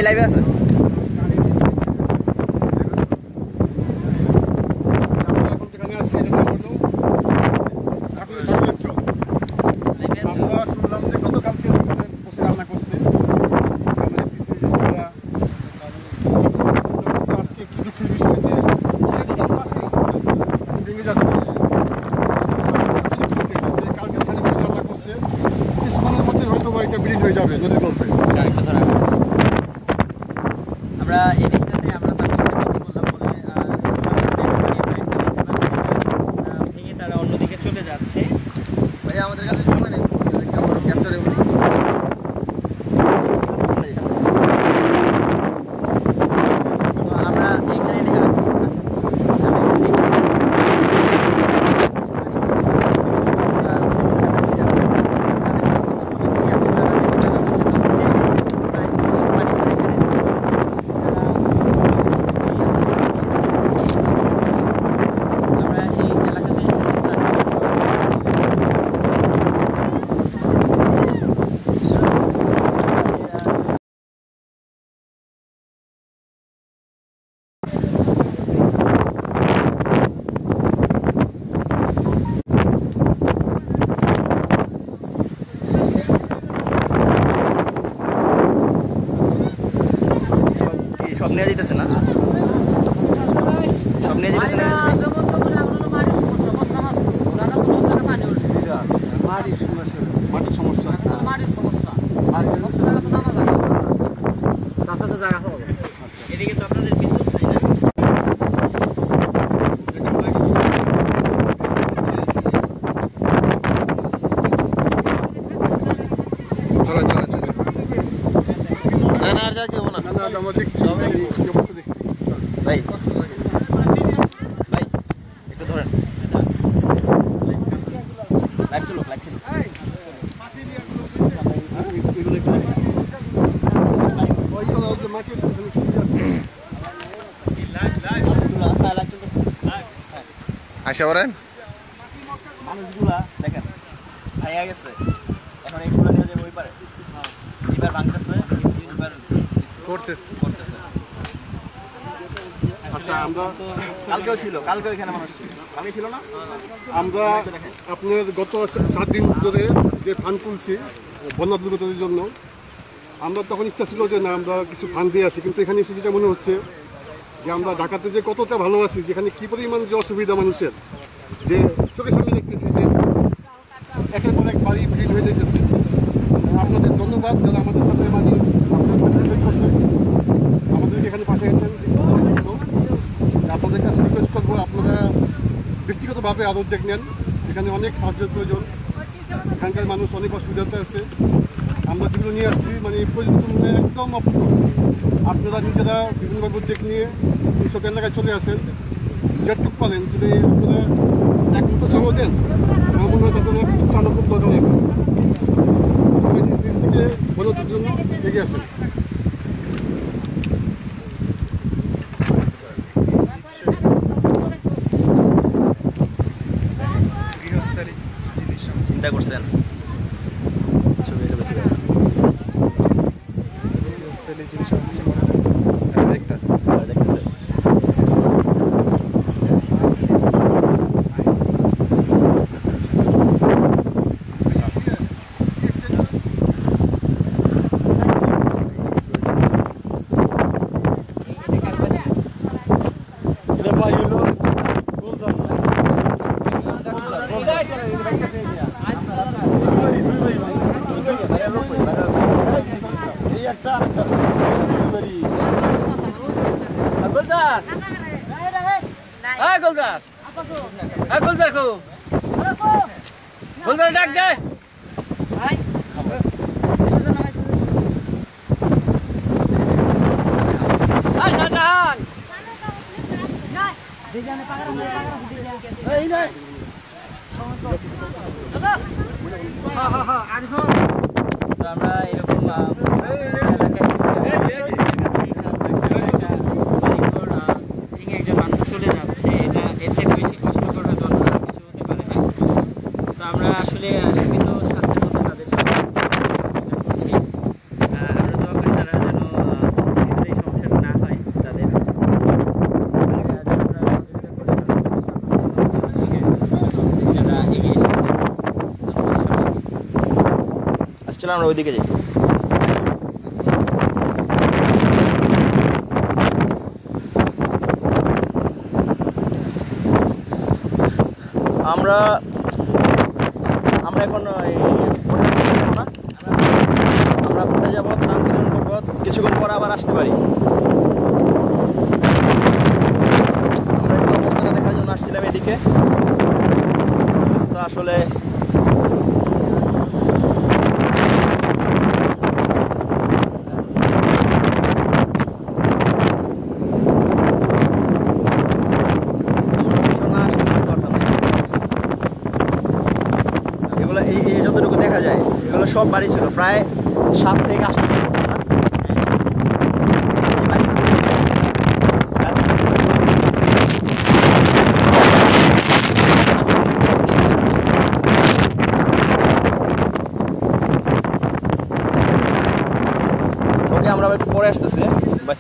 লাইভে আছে। আমরা শুনলাম যে গতকালকে বসে রান্না করছে, আজকে কি দুঃখের বিষয় যে ভেঙে যাচ্ছে। কালকে এখানে বসে রান্না করছে, কিছুক্ষণের মধ্যে হয়তো এটা ব্রিজ হয়ে যাবে নদীর গল্পে। আমরা এই দিকটাতে আমরা তাদের সাথে কথা বললাম বলে ভেঙে তারা অন্যদিকে চলে যাচ্ছে। ভাই আমাদের কাছে সময় নেই, ক্যাপ্চারে আমরা এখানে সব নিয়ে যেতেছে না, সব নিয়ে যেতেছে না। মাটির সমস্যা, এদিকে তো আপনাদের বিদ্যুৎ নাই না। না আর যা কেউ না। আমরা দেখছি কি অবস্থা দেখছি। ভাই ভাই একটু ধরেন, লাইভ চলো, লাইভ চলো। এগুলো একটু আসা পারেন। মানুষগুলা দেখেন ভাইয়া গেছে, এখন এইগুলো নিয়ে যাবে ওই পারে, এবার ভাঙতেছে, এবার করতেছে। আচ্ছা, আমরা কালকেও ছিল, কালকেও এখানে মানুষ ছিল, কালকে ছিল না। আমরা আপনার গত 4 দিন ধরে যে ফান্ড তুলছি বন্যা দুর্গতদের জন্য, আমরা তখন ইচ্ছা ছিল যে না আমরা কিছু ফান্ড দিয়ে আসি, কিন্তু এখানে এসে যেটা মনে হচ্ছে যে আমরা ঢাকাতে যে কতটা ভালো আছি, যেখানে কী পরিমাণ যে অসুবিধা মানুষের, যে চোখের সামনে দেখতেছি যে একের পর এক বাড়ি ভিড় হয়ে যেতেছে। আপনাদের ধন্যবাদ যারা আমাদের সাথে মানে করছে, আমাদেরকে এখানে পাঠিয়েছেন। আপনাদের কাছে রিকোয়েস্ট করবো আপনারা ব্যক্তিগতভাবে আরও উদ্যোগ নেন, এখানে অনেক সাহায্যের প্রয়োজন, এখানকার মানুষ অনেক অসুবিধাতে আছে। আমরা যেগুলো নিয়ে আসছি মানে প্রয়োজন একদম অপূর্ণ। আপনারা নিজেরা বিভিন্নভাবে উদ্যোগ নিয়ে এইসব এলাকায় চলে আসেন, যেটুক পারেন যদি আপনারা এক মুঠো চালও দেন, আমার মনে হয় তাদের চালও খুব দরকার হবে। সবাই নিজ নিজ থেকে বলতের জন্য এগিয়ে আসেন। চিন্তা করছেন ডাক দেয় আমরা এরকম একজন মানুষ চলে যাচ্ছে, এটা এর চেয়ে বেশি কষ্টকর হয়তো কিছু হতে পারে না। তো আমরা আসলে সীমিত সাধ্যের মধ্যে তাদের জন্য করছি। আমরা দোয়া করি তারা যেন চলে আমরা ওইদিকে যাই। আমরা আমরা এখন আমরা ঘুরে যাবো, ত্রাণ বিতরণ করবো, কিছুক্ষণ পরে আবার আসতে পারি। আমরা একটু অবস্থাটা দেখার জন্য আসছিলাম এদিকে। অবস্থা আসলে যতটুকু দেখা যায় এগুলো সব বাড়ি ছিল, প্রায় 7 থেকে 8 ওকে আমরা একটু পরে আসতেছি। বাই।